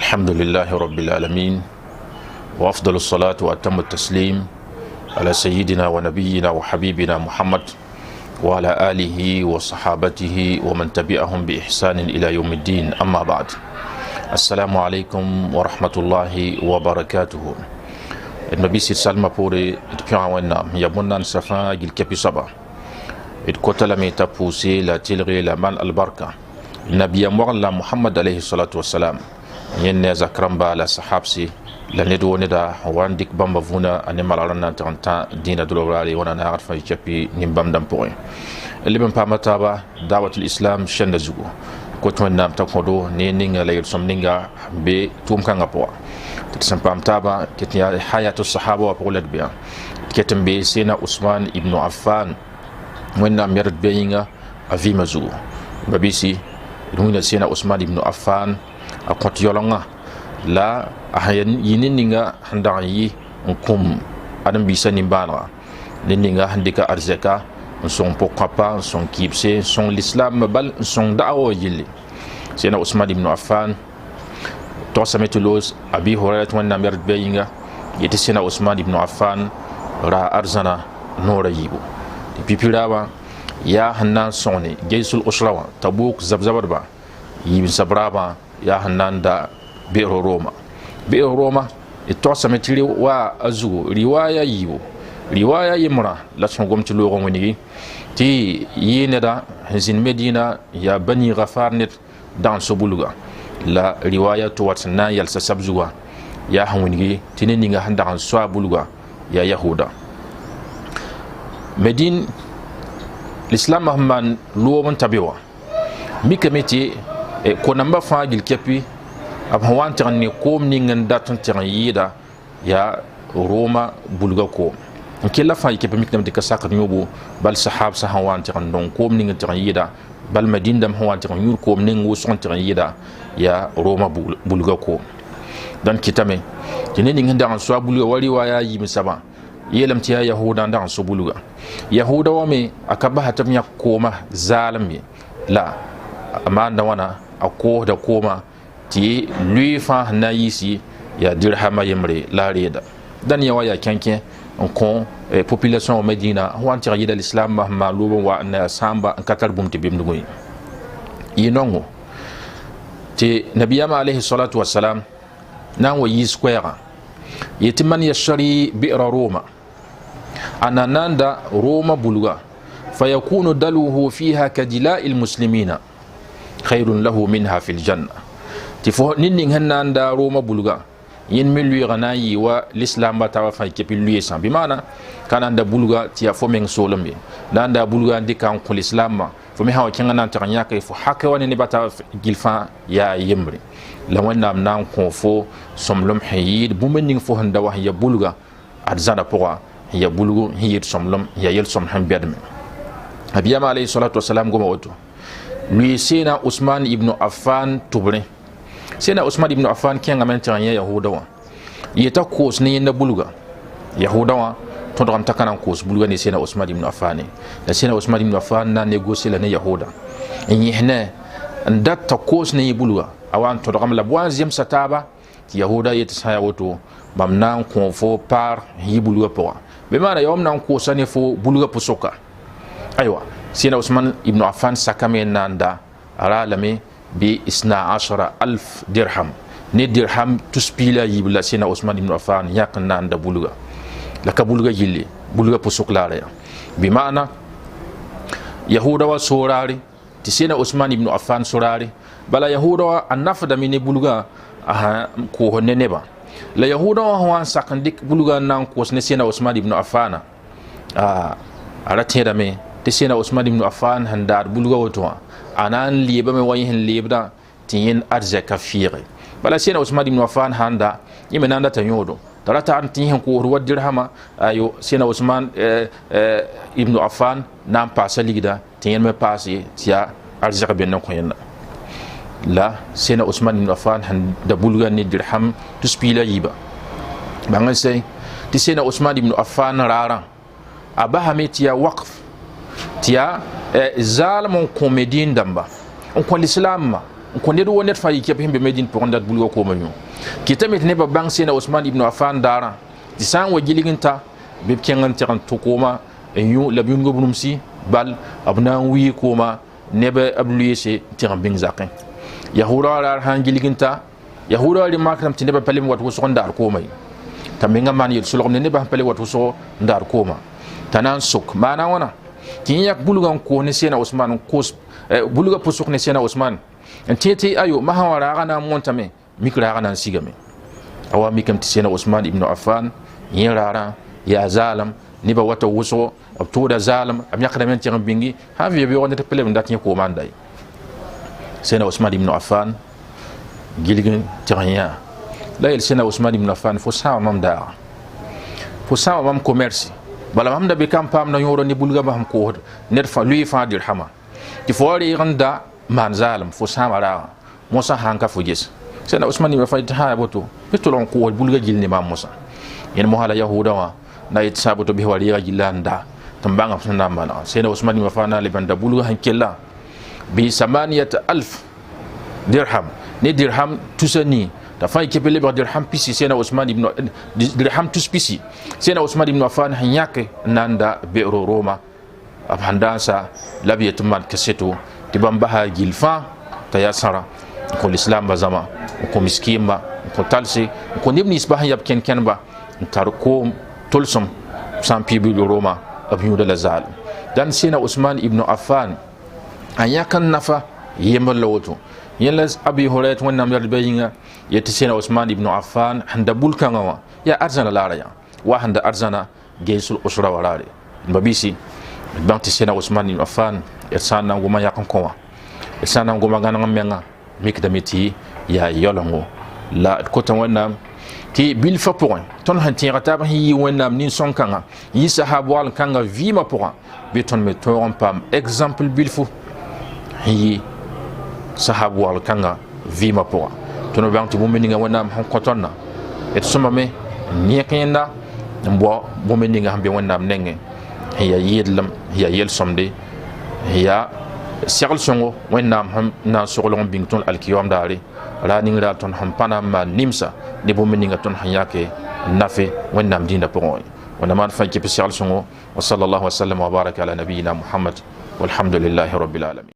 الحمد لله رب العالمين وأفضل الصلاة وأتم التسليم على سيدنا ونبينا وحبيبنا محمد وعلى آله وصحابته ومن تبعهم بإحسان إلى يوم الدين. أما بعد، السلام عليكم ورحمة الله وبركاته. النبي صلى الله عليه وسلم بوري اتبعا ونام يبنان سفا جل كبي صبا اتكوتلا ميتا بوسي لا تلغي لا من البركة النبي مغلا محمد عليه الصلاة والسلام ين زكرم بالا صحابسي لندو ندا وانديك بامبا فونا اني مالارنا تانتا دينا دولورالي وانا نعرف في جابي نيمبام دام بوين اللي بن بامتابا دعوة الإسلام شن زوجو كوتو نام تاكودو نينينغا لا يرسمنينغا بي توم كانغا بوا تسمبام تابا كتنيا حياة الصحابة وبولد بيان كتم بي سينا عثمان ابن عفان وين نام يرد بينغا افي مزو بابيسي نونا سينا عثمان ابن عفان akot yolonga la ahayan yininga handang yi nkum adam bisa nimbala ninga handika arzeka son pokapa son kipse son l'islam bal son da'wa yili sena Usman ibn Affan to sametulos abi hurayrat wan namir bayinga yiti sena Usman ibn Affan ra arzana nora yibo pipirawa ya hanna sonni gaysul usrawa tabuk zabzabarba yibin sabraba ya hananda biro roma ito sametiri wa azu riwaya yiwo riwaya yimra la songom ti logo ngoni ti yineda hazin medina ya bani ghafarnet dan sobuluga la riwaya to watna yal sabzuwa ya hawni tinini nga handa han swabuluga ya yahuda medin l'islam mahman luwon tabiwa mikameti ko namba faagil kepi ab hawan tan ni kom ningen datan tan yida ya roma bulga ko kila fa kepi miknam de kasak nyobo bal sahab sa hawan tan don kom ningen tan yida bal madin dam hawan tan yur kom ningen wo son tan yida ya roma bulga ko dan kitame tini ningen dan so bulga wali waya yi misaba yelam tiya yahuda dan so bulga yahuda wa me akaba hatam ya koma zalimi la amanda wana ako da koma ti luifa na yisi ya dirhama yemre la reda dan ya waya kenken on population o medina wanti yida l'islam ma lubo wa na samba katar bumti bimdugo yinongo ti nabiyama alayhi salatu wassalam nan wa yi square yetiman yashari bi'ra roma anananda roma bulga fayakunu daluhu fiha kadila'il muslimina khairun lahu minha fil janna tifo ninning hananda roma bulga yin milwi ganayi wa l'islam bata wa fa kepi luye san bi mana kananda bulga ti ya fomeng solombe nanda bulga ndikan ko l'islam fo mi hawa kinga nan tanya kay fo hakka woni ni bata gilfa ya yemri la wonna nan ko fo somlom hayid bumenning fo handa wa ya bulga adzana poa ya bulgu hiyit somlom ya yel som han bedme abiyama alayhi salatu wassalam goma woto lui sena Usman ibn Affan tubre sena Usman ibn Affan kenga menta ya yahuda wa yeta kos ni na bulga yahuda wa to dam takana kos bulga ni sena Usman ibn Affan la sena Usman ibn Affan na negocier la ne yahuda yihne ndat ta kos ni bulga awan to dam la boisième sataba yahuda yeta saya woto bamna ko fo par yi bulga po be mara yom nan ko sane fo bulga pusoka aywa سينا عثمان ابن عفان سكامين ناندا رالمي ب12,000 درهم ني درهم تسبيلا يبلا سينا عثمان ابن عفان ياك ناندا بولغا لك بولغا يلي بولغا بوسوك لاريا بمعنى يهودا وسوراري تسينا عثمان ابن عفان سوراري بلا يهودا النفد من بولغا كو نينبا لا يهودا هو سكنديك بولغا نان كوس سينا عثمان ابن عفان على تيرامي sena Usman ibn Affan handar bulga woto anan liba me wayin libda tin arja kafire bala sena Usman ibn Affan handa yimenanda tanyodo tarata an tin ko ruwa dirhama ayo sena Usman ibn Affan nan pasa ligda tin me pasi tia arja ben ko yenda la sena Usman ibn Affan handa bulga ni dirham tuspila yiba bangal say ti sena Usman ibn Affan rara abahametiya waqf tiya zalim on komedin damba on ko l'islam ko ne do wonet fa yi kep himbe medine pour ndat bulgo ko manyo kitamit ne ba bang sena Usman ibn Affan dara ti san wa giliginta be kengan tiran to koma en yu la bungo bunumsi bal abna wi koma nebe abluyese tiran bing zakin yahuda la han giliginta yahuda li makram ti nebe palim wat wuso ndar ko may taminga man yel sulok ne ba pale wat wuso ndar ko ma tanan suk mana wana kin yak bulugan ko ne sena Usman ko buluga pusuk ne sena Usman tete ayo mahawara gana montame mikra gana sigame awa mikam ti sena Usman ibn Affan yirara ya zalam ni ba wata wuso to da zalam am yakada men tiran bingi ha vi be wonde pele ndat ko manday sena Usman ibn Affan gilgin tiranya la el sena Usman ibn Affan fo sa mam da fo sa mam commerce bala mam da be kam pam na yoro ni bulga ba ham ko net fa lui fa dirhama ti fo ri ganda man zalam fo sa mara mosa hanka fo gis sena Usman ibn Affan ta boto petolon ko bulga gilni mam mosa yen mo hala yahuda wa na it sabuto bi wali ya gilanda tambanga sunna mana sena Usman ibn Affan ali banda bulga hankella bi 8000 dirham ni dirham tusani da fay kepele ba dirham pisi sena Usman ibn dirham tuspisi sena Usman ibn Affan hanyake nanda be'ro Roma abhandansa labiyat man kaseto tibambaha gilfa tayasara ko l'islam bazama ko miskimba ko talsi ko nibni isbaha yab ken ba tar ko tolsum san pibi Roma abiyu da lazal dan sena Usman ibn Affan ayakan nafa yemal lawto yelas abi horet wonnam yar bayinga yeti sena Usman ibn Affan handa bulkanga ya arzana laraya wa handa arzana geisul usra warare babisi banti sena Usman ibn Affan ersana ngoma yakan kowa ersana ngoma gananga menga mikdamiti ya yolongo la kota wonnam ti bil fa point ton han tirata ba yi wonnam nin sonkanga yi sahabu al kanga vima point be ton me to pam exemple bil fu yi sahabu al kanga vima point ton banti bo meninga wonnam han kotonna et suma me niekenda mbo bo meninga hambe wonnam nenge ya yedlam ya yel somde ya segl songo wonnam ham na sogolon bington alkiyam dare raning ra ton ham panama nimsa ne bo meninga ton hanyake nafe wonnam dinda poy wana man fa ki segl songo wa sallallahu wa sallam wa baraka ala nabiyyina Muhammad walhamdulillahi rabbil alamin.